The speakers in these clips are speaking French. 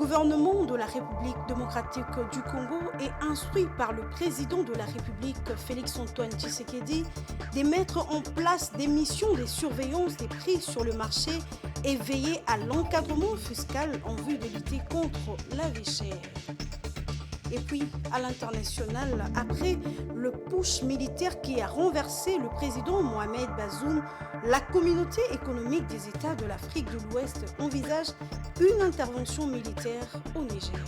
gouvernement de la République démocratique du Congo est instruit par le président de la République, Félix-Antoine Tshisekedi, de mettre en place des missions de surveillance des prix sur le marché et veiller à l'encadrement fiscal en vue de lutter contre la vie chère. Et puis, à l'international, après le push militaire qui a renversé le président Mohamed Bazoum, la communauté économique des États de l'Afrique de l'Ouest envisage une intervention militaire au Niger.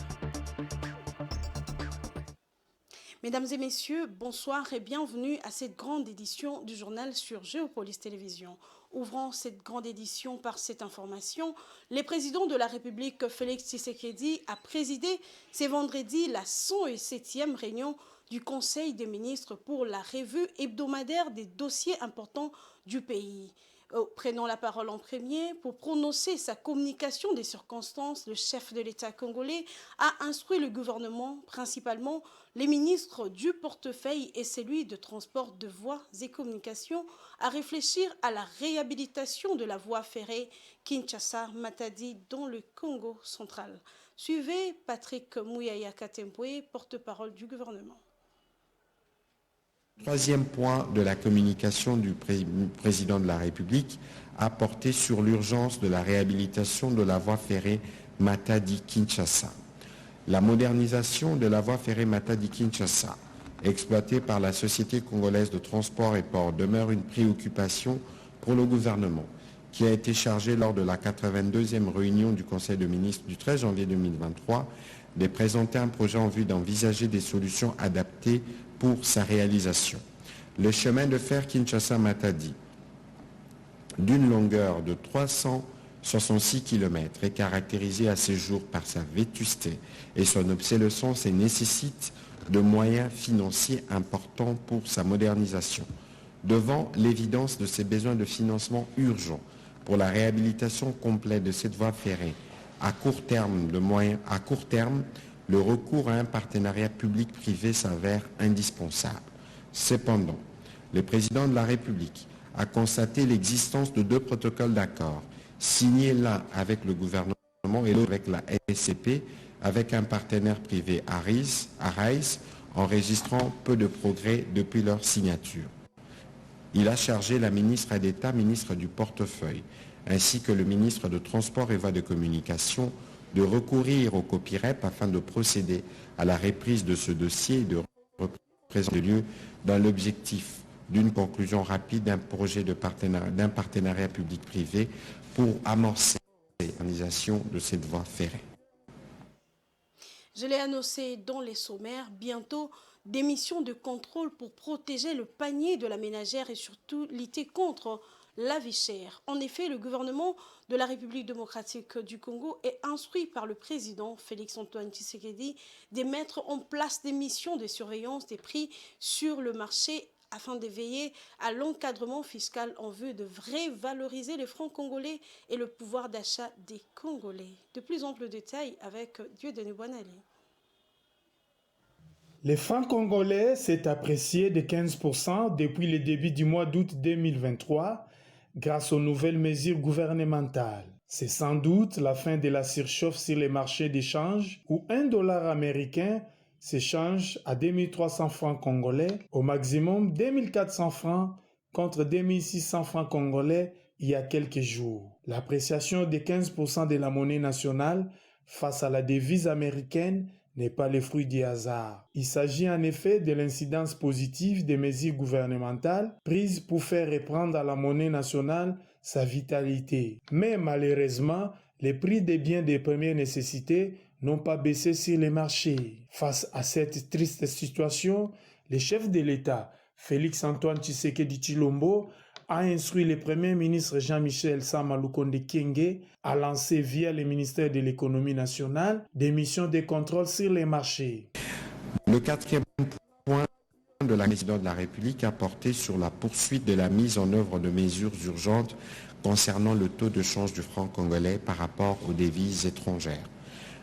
Mesdames et messieurs, bonsoir et bienvenue à cette grande édition du journal sur Géopolis Télévision. Ouvrant cette grande édition par cette information, le président de la République, Félix Tshisekedi, a présidé ce vendredi la 107e réunion du Conseil des ministres pour la revue hebdomadaire des dossiers importants du pays. Prenant la parole en premier pour prononcer sa communication des circonstances, le chef de l'État congolais a instruit le gouvernement, principalement les ministres du portefeuille et celui de transport de voies et communications, à réfléchir à la réhabilitation de la voie ferrée Kinshasa-Matadi dans le Congo central. Suivez Patrick Mouyaya Katembwe, porte-parole du gouvernement. Troisième point de la communication du président de la République a porté sur l'urgence de la réhabilitation de la voie ferrée Matadi-Kinshasa. La modernisation de la voie ferrée Matadi-Kinshasa, exploitée par la Société congolaise de transport et port, demeure une préoccupation pour le gouvernement, qui a été chargé lors de la 82e réunion du Conseil des ministres du 13 janvier 2023 de présenter un projet en vue d'envisager des solutions adaptées pour sa réalisation. Le chemin de fer Kinshasa-Matadi, d'une longueur de 366 km, est caractérisé à ce jour par sa vétusté et son obsolescence et nécessite de moyens financiers importants pour sa modernisation. Devant l'évidence de ces besoins de financement urgents pour la réhabilitation complète de cette voie ferrée, à court terme, le recours à un partenariat public-privé s'avère indispensable. Cependant, le président de la République a constaté l'existence de deux protocoles d'accord, signés l'un avec le gouvernement et l'autre avec la SCP, avec un partenaire privé Arise, enregistrant peu de progrès depuis leur signature. Il a chargé la ministre d'État, ministre du portefeuille, ainsi que le ministre de Transport et Voies de Communication, de recourir au COPIREP afin de procéder à la reprise de ce dossier et de représenter le lieu dans l'objectif d'une conclusion rapide d'un projet d'un partenariat public-privé pour amorcer l'organisation de cette voie ferrée. Je l'ai annoncé dans les sommaires, bientôt des missions de contrôle pour protéger le panier de la ménagère et surtout lutter contre la vie chère. En effet, le gouvernement de la République démocratique du Congo est instruit par le président Félix-Antoine Tshisekedi de mettre en place des missions de surveillance des prix sur le marché afin de veiller à l'encadrement fiscal en vue de révaloriser les francs congolais et le pouvoir d'achat des Congolais. De plus amples détails avec Dieudonné Boinali. Les francs congolais s'est apprécié de 15% depuis le début du mois d'août 2023 grâce aux nouvelles mesures gouvernementales. C'est sans doute la fin de la surchauffe sur les marchés d'échange où $1 américain s'échange à 2300 francs congolais, au maximum 2400 francs contre 2600 francs congolais il y a quelques jours. L'appréciation de 15% de la monnaie nationale face à la devise américaine n'est pas le fruit du hasard. Il s'agit en effet de l'incidence positive des mesures gouvernementales prises pour faire reprendre à la monnaie nationale sa vitalité. Mais malheureusement, les prix des biens de première nécessité n'ont pas baissé sur les marchés. Face à cette triste situation, le chef de l'État, Félix-Antoine Tshisekedi Tshilombo, a instruit le Premier ministre Jean-Michel Sama Lukonde Kyenge à lancer via le ministère de l'économie nationale des missions de contrôle sur les marchés. Le quatrième point de la présidente de la République a porté sur la poursuite de la mise en œuvre de mesures urgentes concernant le taux de change du franc congolais par rapport aux devises étrangères.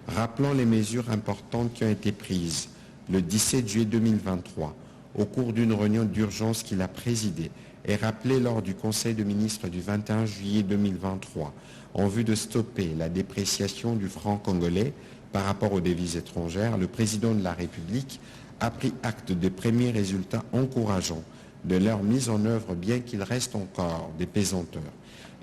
Rappelons les mesures importantes qui ont été prises le 17 juillet 2023 au cours d'une réunion d'urgence qu'il a présidée et rappelée lors du Conseil des ministres du 21 juillet 2023 en vue de stopper la dépréciation du franc congolais Par rapport aux devises étrangères, le président de la République a pris acte des premiers résultats encourageants de leur mise en œuvre, bien qu'il reste encore des pesanteurs.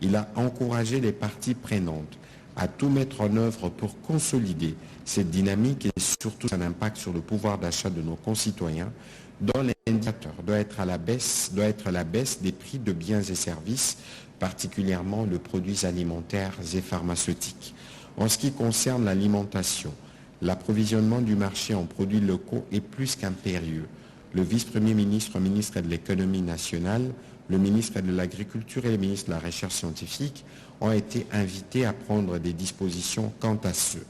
Il a encouragé les parties prenantes à tout mettre en œuvre pour consolider cette dynamique et surtout son impact sur le pouvoir d'achat de nos concitoyens, dont l'indicateur doit être la baisse des prix de biens et services, particulièrement de produits alimentaires et pharmaceutiques. En ce qui concerne l'alimentation, l'approvisionnement du marché en produits locaux est plus qu'impérieux. Le vice-premier ministre, ministre de l'économie nationale, le ministre de l'Agriculture et le ministre de la Recherche scientifique ont été invités à prendre des dispositions quant à ceux.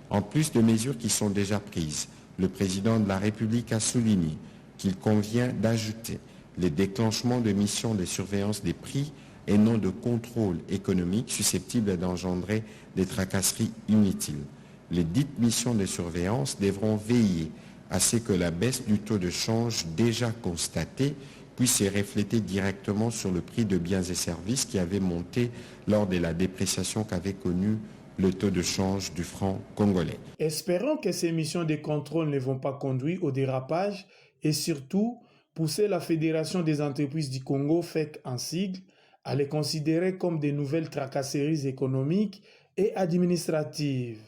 En plus de mesures qui sont déjà prises, le président de la République a souligné qu'il convient d'ajouter les déclenchements de missions de surveillance des prix et non de contrôle économique susceptibles d'engendrer des tracasseries inutiles. Les dites missions de surveillance devront veiller à ce que la baisse du taux de change déjà constatée puisse se refléter directement sur le prix de biens et services qui avait monté lors de la dépréciation qu'avait connue le taux de change du franc congolais. Espérons que ces missions de contrôle ne vont pas conduire au dérapage et surtout pousser la Fédération des entreprises du Congo, FEC en sigle, à les considérer comme des nouvelles tracasseries économiques et administratives.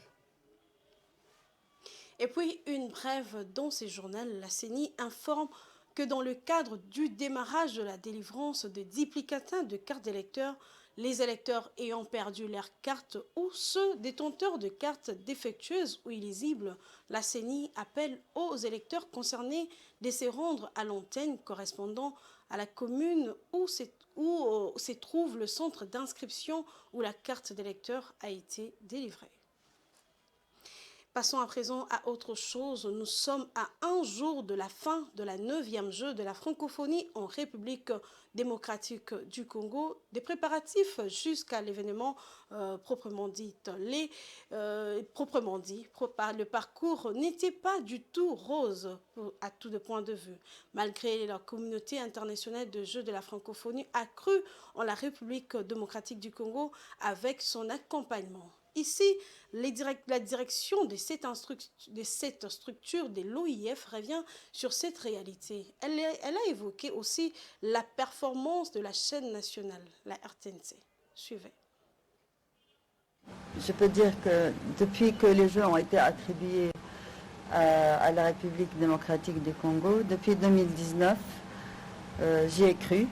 Et puis, une brève dans ces journaux, la CENI informe que dans le cadre du démarrage de la délivrance de duplicata de cartes d'électeurs, les électeurs ayant perdu leur carte ou ceux détenteurs de cartes défectueuses ou illisibles, la CENI appelle aux électeurs concernés de se rendre à l'antenne correspondant à la commune où se trouve le centre d'inscription où la carte d'électeur a été délivrée. Passons à présent à autre chose. Nous sommes à un jour de la fin de la 9e jeu de la francophonie en République démocratique du Congo. Des préparatifs jusqu'à l'événement proprement dit. Le parcours n'était pas du tout rose à tout de point de vue. Malgré la communauté internationale de jeux de la francophonie accrue en la République démocratique du Congo avec son accompagnement. Ici, la direction de cette structure de l'OIF revient sur cette réalité. Elle a évoqué aussi la performance de la chaîne nationale, la RTNC. Suivez. Je peux dire que depuis que les Jeux ont été attribués à la République démocratique du Congo, depuis 2019, j'y ai cru.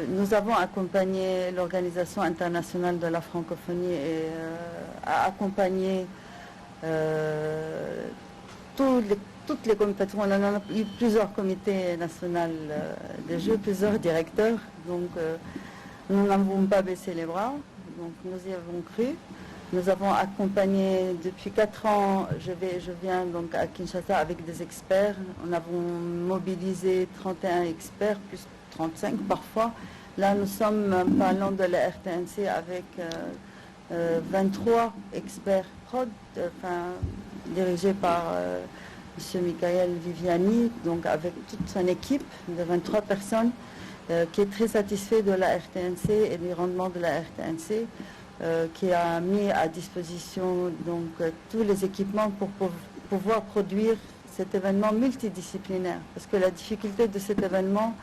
Nous avons accompagné l'Organisation internationale de la francophonie et a accompagné toutes les comités. On a eu plusieurs comités nationaux des Jeux, plusieurs directeurs. Donc nous n'avons pas baissé les bras. Donc nous y avons cru. Nous avons accompagné depuis 4 ans, je viens donc à Kinshasa avec des experts. Nous avons mobilisé 31 experts, plus 35 parfois. Là, nous sommes parlant de la RTNC avec 23 experts prod, dirigés par M. Michael Viviani, donc avec toute son équipe de 23 personnes, qui est très satisfait de la RTNC et du rendement de la RTNC, qui a mis à disposition donc tous les équipements pour pouvoir produire cet événement multidisciplinaire. Parce que la difficulté de cet événement,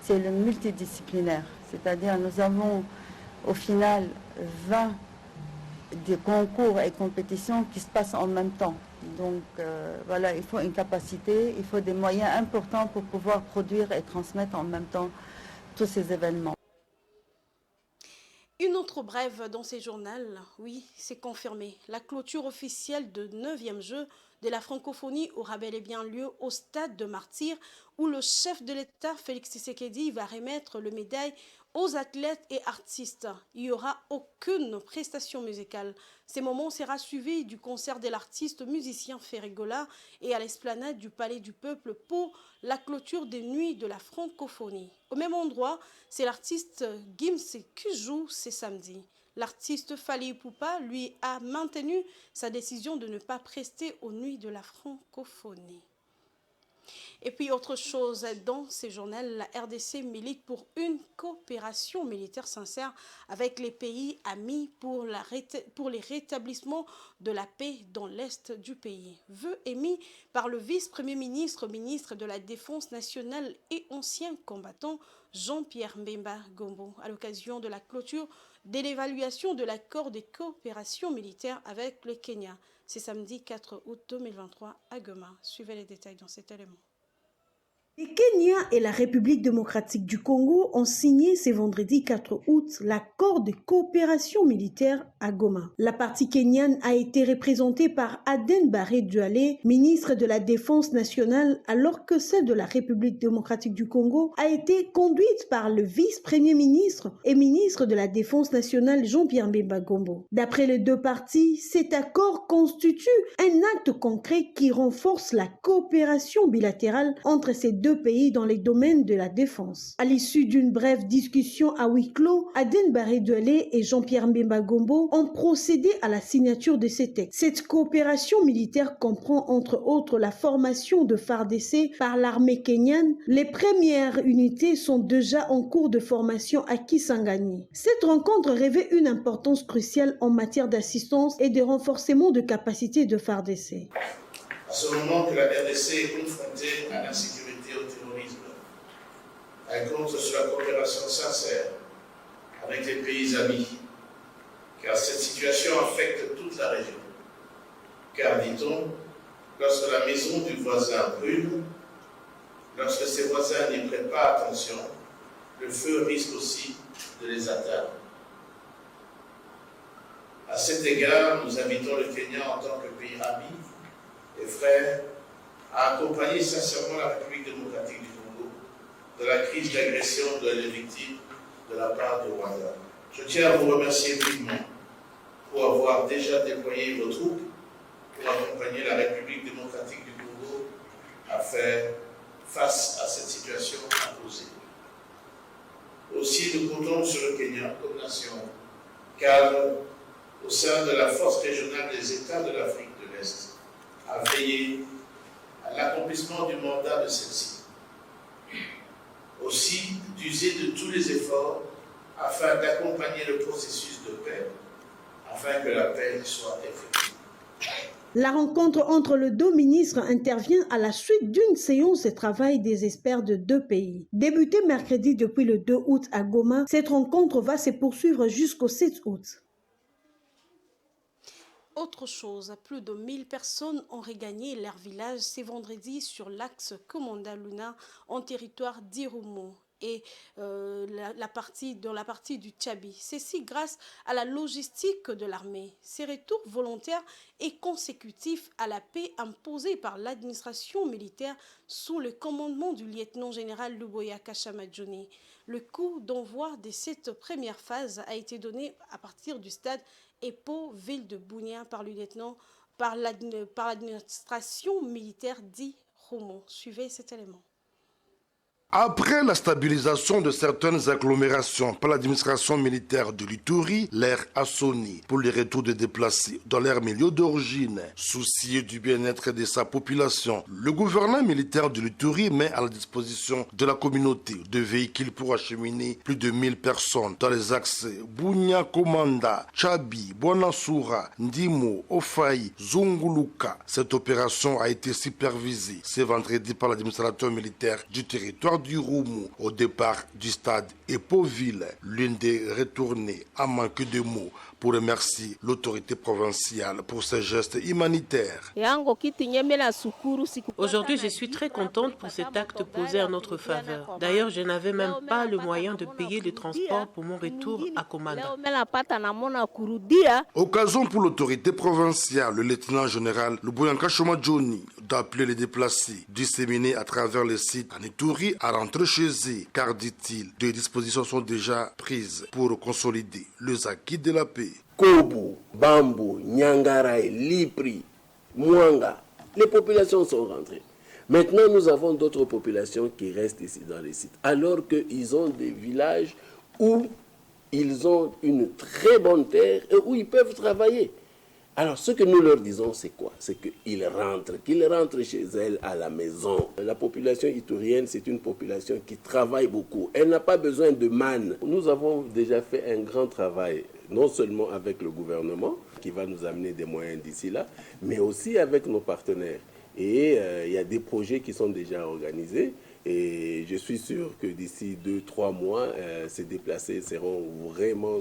c'est le multidisciplinaire. C'est-à-dire nous avons au final 20 des concours et compétitions qui se passent en même temps. Donc voilà, il faut une capacité, il faut des moyens importants pour pouvoir produire et transmettre en même temps tous ces événements. Une autre brève dans ces journaux, oui, c'est confirmé. La clôture officielle de 9e jeu de la francophonie aura bel et bien lieu au stade de Martyrs, où le chef de l'État, Félix Tshisekedi, va remettre le médaille aux athlètes et artistes. Il n'y aura aucune prestation musicale. Ce moment sera suivi du concert de l'artiste musicien Ferregola et à l'esplanade du Palais du Peuple pour la clôture des nuits de la francophonie. Au même endroit, c'est l'artiste Gims qui joue ce samedi. L'artiste Fally Ipupa, lui, a maintenu sa décision de ne pas prester aux nuits de la francophonie. Et puis autre chose, dans ces journaux, la RDC milite pour une coopération militaire sincère avec les pays amis pour les rétablissements de la paix dans l'est du pays. Vœu émis par le vice-premier ministre, ministre de la Défense nationale et ancien combattant Jean-Pierre Mbemba Gombo à l'occasion de la clôture de l'évaluation de l'accord de coopération militaire avec le Kenya. C'est samedi 4 août 2023 à Goma. Suivez les détails dans cet élément. Le Kenya et la République démocratique du Congo ont signé ce vendredi 4 août l'accord de coopération militaire à Goma. La partie kenyane a été représentée par Aden Barre Duale, ministre de la Défense nationale, alors que celle de la République démocratique du Congo a été conduite par le vice-premier ministre et ministre de la Défense nationale Jean-Pierre Mbemba Gombo. D'après les deux parties, cet accord constitue un acte concret qui renforce la coopération bilatérale entre ces deux pays dans les domaines de la défense. À l'issue d'une brève discussion à huis clos, Aden Barre Duale et Jean-Pierre Mbemba Gombo ont procédé à la signature de ces textes. Cette coopération militaire comprend entre autres la formation de FARDC par l'armée kenyane. Les premières unités sont déjà en cours de formation à Kisangani. Cette rencontre revêt une importance cruciale en matière d'assistance et de renforcement de capacités de FARDC. À ce moment que la RDC est confrontée à l'insécurité et au terrorisme, elle compte sur la coopération sincère avec les pays amis, car cette situation affecte toute la région. Car, dit-on, lorsque la maison du voisin brûle, lorsque ses voisins n'y prêtent pas attention, le feu risque aussi de les atteindre. À cet égard, nous invitons le Kenya en tant que pays ami et frères à accompagner sincèrement la République démocratique du Congo de la crise d'agression dont elle est victime de la part du Rwanda. Je tiens à vous remercier vivement pour avoir déjà déployé vos troupes pour accompagner la République démocratique du Congo à faire face à cette situation imposée. Aussi, nous comptons sur le Kenya comme nation cadre au sein de la force régionale des États de l'Afrique de l'Est à veiller à l'accomplissement du mandat de celle-ci. Aussi, d'user de tous les efforts afin d'accompagner le processus de paix, afin que la paix soit effective. La rencontre entre les deux ministres intervient à la suite d'une séance de travail des experts de deux pays. Débutée mercredi depuis le 2 août à Goma, cette rencontre va se poursuivre jusqu'au 7 août. Autre chose, plus de 1000 personnes ont regagné leur village ce vendredi sur l'axe Komanda-Luna en territoire d'Irumu et dans la partie du Tchabi. Ceci grâce à la logistique de l'armée. Ces retours volontaires et consécutifs à la paix imposée par l'administration militaire sous le commandement du lieutenant-général Luboya Kashamadjoni. Le coup d'envoi de cette première phase a été donné à partir du stade Epo, ville de Bunia, par l'administration militaire d'Irumu. Suivez cet élément. Après la stabilisation de certaines agglomérations par l'administration militaire de l'Ituri, l'air a sonné pour les retours des déplacés dans leur milieu d'origine. Soucieux du bien-être de sa population, le gouvernement militaire de l'Ituri met à la disposition de la communauté de véhicules pour acheminer plus de 1000 personnes dans les axes Bunia, Komanda, Tchabi, Bonasura, Ndimo, Ofaï, Zunguluka. Cette opération a été supervisée ce vendredi par l'administrateur militaire du territoire du Rumu au départ du stade Epoville. L'une des retournées a manqué de mots pour remercier l'autorité provinciale pour ses gestes humanitaires. Aujourd'hui, je suis très contente pour cet acte posé en notre faveur. D'ailleurs, je n'avais même pas le moyen de payer le transport pour mon retour à Komanda. Occasion pour l'autorité provinciale, le lieutenant-général Luboya Kashamadjoni, d'appeler les déplacés disséminés à travers les sites en Ituri à rentrer chez eux, car, dit-il, des dispositions sont déjà prises pour consolider les acquis de la paix. Kobo, Bambo, Nyangaray, Lipri, Mwanga, les populations sont rentrées. Maintenant, nous avons d'autres populations qui restent ici dans les sites, alors qu'ils ont des villages où ils ont une très bonne terre et où ils peuvent travailler. Alors, ce que nous leur disons, c'est quoi? C'est qu'ils rentrent chez elles à la maison. La population itourienne, c'est une population qui travaille beaucoup. Elle n'a pas besoin de manne. Nous avons déjà fait un grand travail, non seulement avec le gouvernement, qui va nous amener des moyens d'ici là, mais aussi avec nos partenaires. Et il y a des projets qui sont déjà organisés. Et je suis sûr que d'ici 2-3 mois, ces déplacés seront vraiment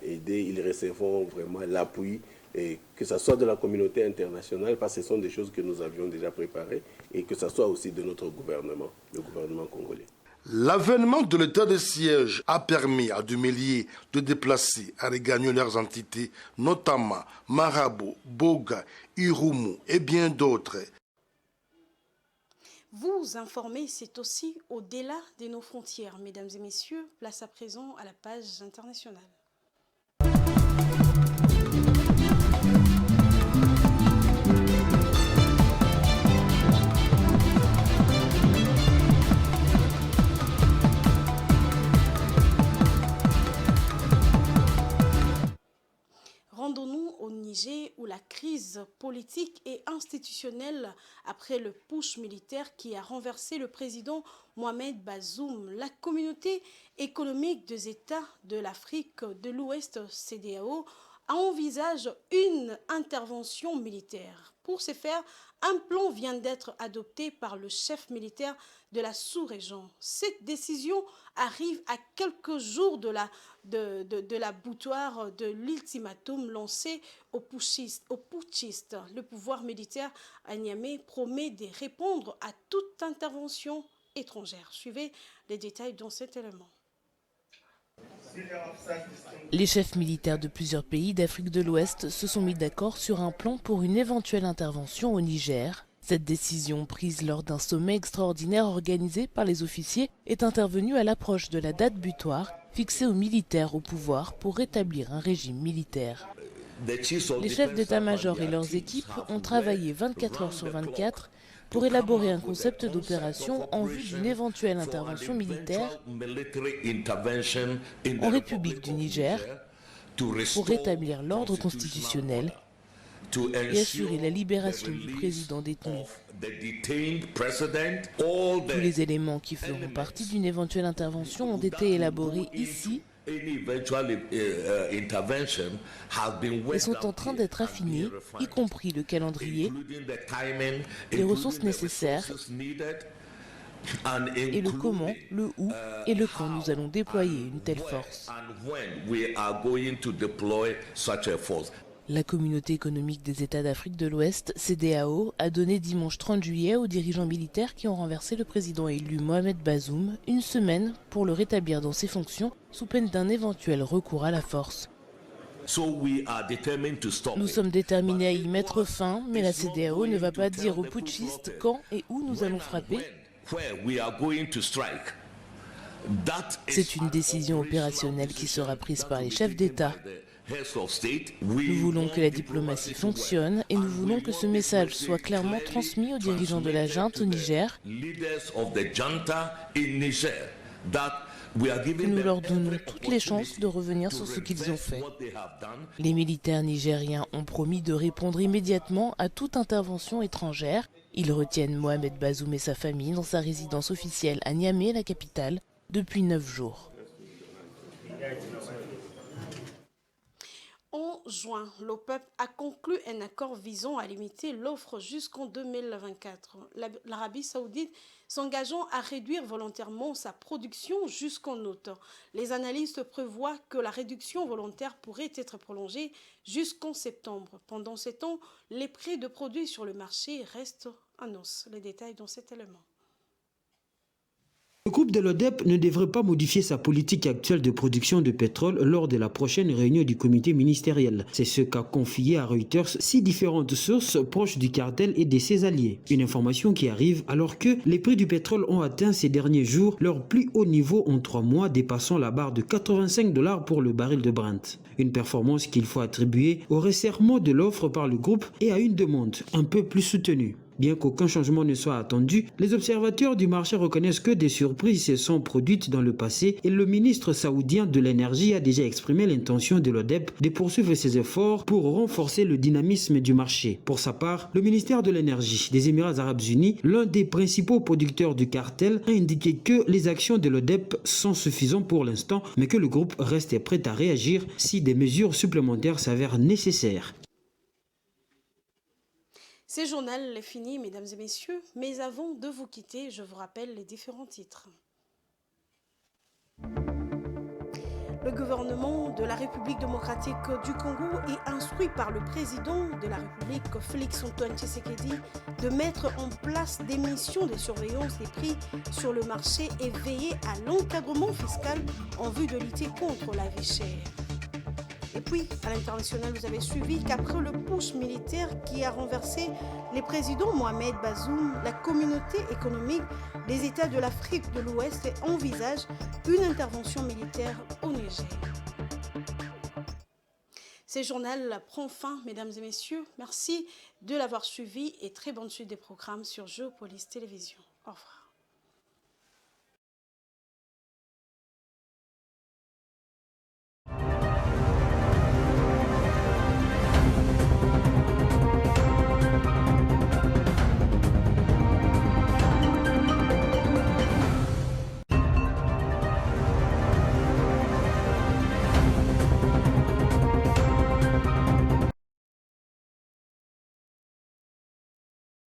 aidés. Ils recevront vraiment l'appui, et que ce soit de la communauté internationale, parce que ce sont des choses que nous avions déjà préparées, et que ce soit aussi de notre gouvernement, le gouvernement congolais. L'avènement de l'état de siège a permis à des milliers de déplacés à regagner leurs entités, notamment Marabo, Boga, Irumu et bien d'autres. Vous informer, c'est aussi au-delà de nos frontières. Mesdames et messieurs, place à présent à la page internationale. Rendons-nous au Niger où la crise politique et institutionnelle après le putsch militaire qui a renversé le président Mohamed Bazoum, la communauté économique des États de l'Afrique de l'Ouest CEDEAO envisage une intervention militaire. Pour ce faire, un plan vient d'être adopté par le chef militaire de la sous-région. Cette décision arrive à quelques jours de l'abattoir de l'ultimatum lancé aux putschistes. Le pouvoir militaire à Niamey promet de répondre à toute intervention étrangère. Suivez les détails dans cet élément. Les chefs militaires de plusieurs pays d'Afrique de l'Ouest se sont mis d'accord sur un plan pour une éventuelle intervention au Niger. Cette décision, prise lors d'un sommet extraordinaire organisé par les officiers, est intervenue à l'approche de la date butoir fixée aux militaires au pouvoir pour rétablir un régime militaire. Les chefs d'état-major et leurs équipes ont travaillé 24 heures sur 24 pour élaborer un concept d'opération en vue d'une éventuelle intervention militaire en République du Niger pour rétablir l'ordre constitutionnel et assurer la libération du président détenu. Tous les éléments qui feront partie d'une éventuelle intervention ont été élaborés ici et sont en train d'être affinés, y compris le calendrier, les ressources nécessaires et le comment, le où et le quand nous allons déployer une telle force. La communauté économique des États d'Afrique de l'Ouest, CEDEAO, a donné dimanche 30 juillet aux dirigeants militaires qui ont renversé le président élu Mohamed Bazoum une semaine pour le rétablir dans ses fonctions sous peine d'un éventuel recours à la force. Nous sommes déterminés à y mettre fin, mais la CEDEAO ne va pas dire aux putschistes quand et où nous allons frapper. C'est une décision opérationnelle qui sera prise par les chefs d'État. Nous voulons que la diplomatie fonctionne et nous voulons que ce message soit clairement transmis aux dirigeants de la junte au Niger, que nous leur donnons toutes les chances de revenir sur ce qu'ils ont fait. Les militaires nigériens ont promis de répondre immédiatement à toute intervention étrangère. Ils retiennent Mohamed Bazoum et sa famille dans sa résidence officielle à Niamey, la capitale, depuis 9 jours. En juin, l'OPEP a conclu un accord visant à limiter l'offre jusqu'en 2024. L'Arabie saoudite s'engageant à réduire volontairement sa production jusqu'en août. Les analystes prévoient que la réduction volontaire pourrait être prolongée jusqu'en septembre. Pendant ce temps, les prix de produits sur le marché restent en hausse. Les détails dans cet élément. Le groupe de l'ODEP ne devrait pas modifier sa politique actuelle de production de pétrole lors de la prochaine réunion du comité ministériel. C'est ce qu'a confié à Reuters 6 différentes sources proches du cartel et de ses alliés. Une information qui arrive alors que les prix du pétrole ont atteint ces derniers jours leur plus haut niveau en 3 mois, dépassant la barre de $85 pour le baril de Brent. Une performance qu'il faut attribuer au resserrement de l'offre par le groupe et à une demande un peu plus soutenue. Bien qu'aucun changement ne soit attendu, les observateurs du marché reconnaissent que des surprises se sont produites dans le passé et le ministre saoudien de l'énergie a déjà exprimé l'intention de l'ODEP de poursuivre ses efforts pour renforcer le dynamisme du marché. Pour sa part, le ministère de l'énergie des Émirats arabes unis, l'un des principaux producteurs du cartel, a indiqué que les actions de l'ODEP sont suffisantes pour l'instant, mais que le groupe reste prêt à réagir si des mesures supplémentaires s'avèrent nécessaires. Ce journal est fini, mesdames et messieurs, mais avant de vous quitter, je vous rappelle les différents titres. Le gouvernement de la République démocratique du Congo est instruit par le président de la République, Félix-Antoine Tshisekedi, de mettre en place des missions de surveillance des prix sur le marché et veiller à l'encadrement fiscal en vue de lutter contre la vie chère. Et puis, à l'international, vous avez suivi qu'après le putsch militaire qui a renversé les présidents Mohamed Bazoum, la communauté économique des États de l'Afrique de l'Ouest envisage une intervention militaire au Niger. Ce journal prend fin, mesdames et messieurs. Merci de l'avoir suivi et très bonne suite des programmes sur Géopolis Télévision. Au revoir.